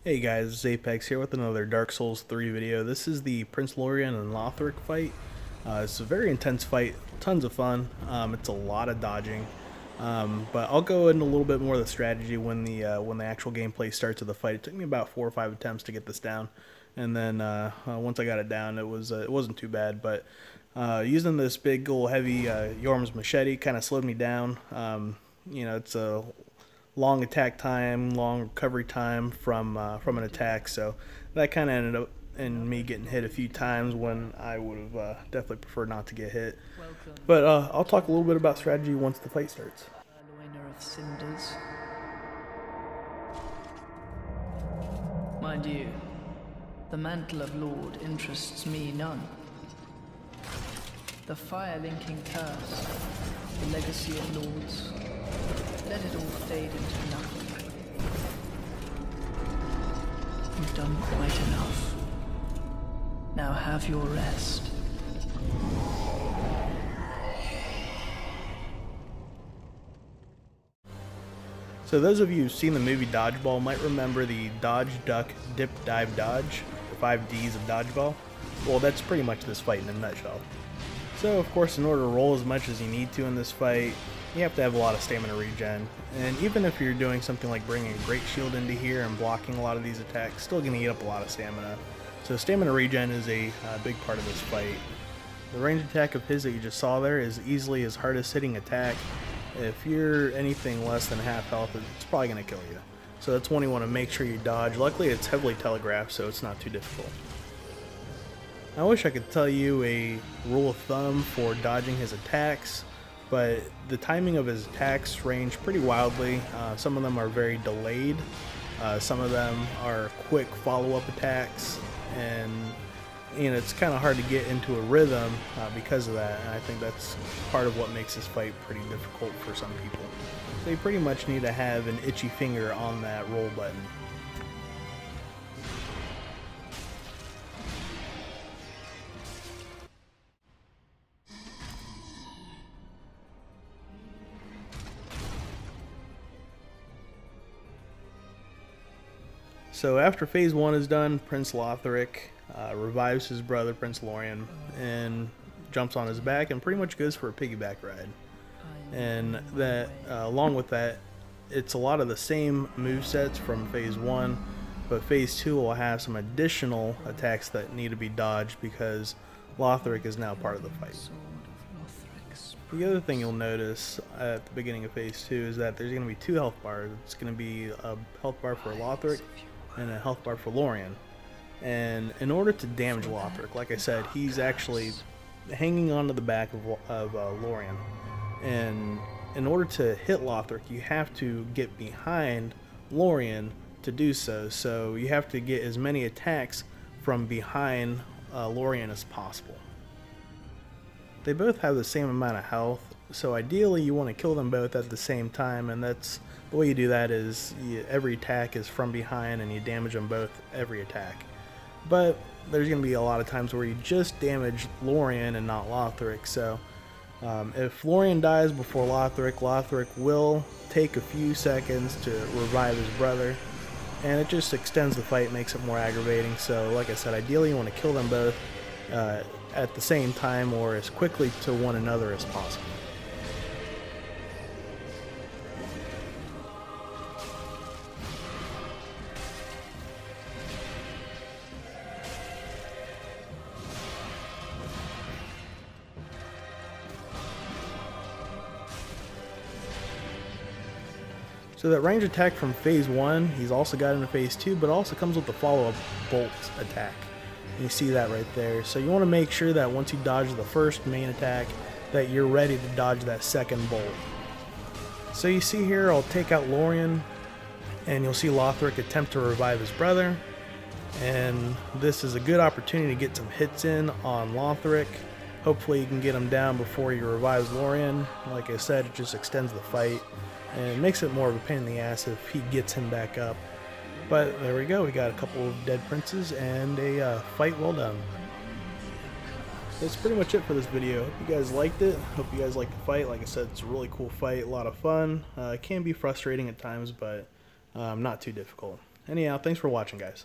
Hey guys, it's Apex here with another Dark Souls 3 video. This is the Prince Lorien and Lothric fight. It's a very intense fight, tons of fun. It's a lot of dodging, but I'll go into a little bit more of the strategy when the actual gameplay starts of the fight. It took me about 4 or 5 attempts to get this down, and then once I got it down, it wasn't too bad. But using this big old heavy Yorm's machete kind of slowed me down. It's a long attack time, long recovery time from an attack, so that kind of ended up in me getting hit a few times when I would have definitely preferred not to get hit. But I'll talk a little bit about strategy once the fight starts. Purloiner of cinders. Mind you, the mantle of Lord interests me none. The fire-linking curse, the legacy of lords, let it all fade into nothing. You've done quite enough. Now have your rest. So those of you who've seen the movie Dodgeball might remember the dodge, duck, dip, dive, dodge, the 5 Ds of Dodgeball. Well, that's pretty much this fight in a nutshell. So of course, in order to roll as much as you need to in this fight, you have to have a lot of stamina regen, and even if you're doing something like bringing a Great Shield into here and blocking a lot of these attacks, still going to eat up a lot of stamina. So stamina regen is a big part of this fight. The range attack of his that you just saw there is easily his hardest hitting attack. If you're anything less than half health, it's probably going to kill you. So that's one you want to make sure you dodge. Luckily it's heavily telegraphed, so it's not too difficult. I wish I could tell you a rule of thumb for dodging his attacks, but the timing of his attacks range pretty wildly. Some of them are very delayed, some of them are quick follow-up attacks, and it's kind of hard to get into a rhythm because of that, and I think that's part of what makes this fight pretty difficult for some people. So you pretty much need to have an itchy finger on that roll button. So after phase 1 is done, Prince Lothric revives his brother Prince Lorien and jumps on his back and pretty much goes for a piggyback ride. And that, along with that, it's a lot of the same movesets from phase 1, but phase 2 will have some additional attacks that need to be dodged because Lothric is now part of the fight. The other thing you'll notice at the beginning of phase 2 is that there's going to be 2 health bars. It's going to be a health bar for Lothric and a health bar for Lorien. And in order to damage Lothric, like I said, he's actually hanging onto the back of Lorien. And in order to hit Lothric, you have to get behind Lorien to do so. So you have to get as many attacks from behind Lorien as possible. They both have the same amount of health, so ideally you want to kill them both at the same time, and that's the way you do that is every attack is from behind and you damage them both every attack. But there's going to be a lot of times where you just damage Lorien and not Lothric, so if Lorien dies before Lothric, Lothric will take a few seconds to revive his brother, and it just extends the fight, makes it more aggravating. So like I said, ideally you want to kill them both at the same time or as quickly to one another as possible. So that range attack from phase 1, he's also got into phase 2, but also comes with the follow-up bolt attack. And you see that right there. So you want to make sure that once you dodge the first main attack, that you're ready to dodge that second bolt. So you see here, I'll take out Lorien, and you'll see Lothric attempt to revive his brother. And this is a good opportunity to get some hits in on Lothric. Hopefully you can get him down before he revives Lorien. Like I said, it just extends the fight, and it makes it more of a pain in the ass if he gets him back up. But there we go, we got a couple of dead princes and a fight well done. That's pretty much it for this video. Hope you guys liked it. Hope you guys liked the fight. Like I said, it's a really cool fight, a lot of fun. It can be frustrating at times, but not too difficult. Anyhow, thanks for watching, guys.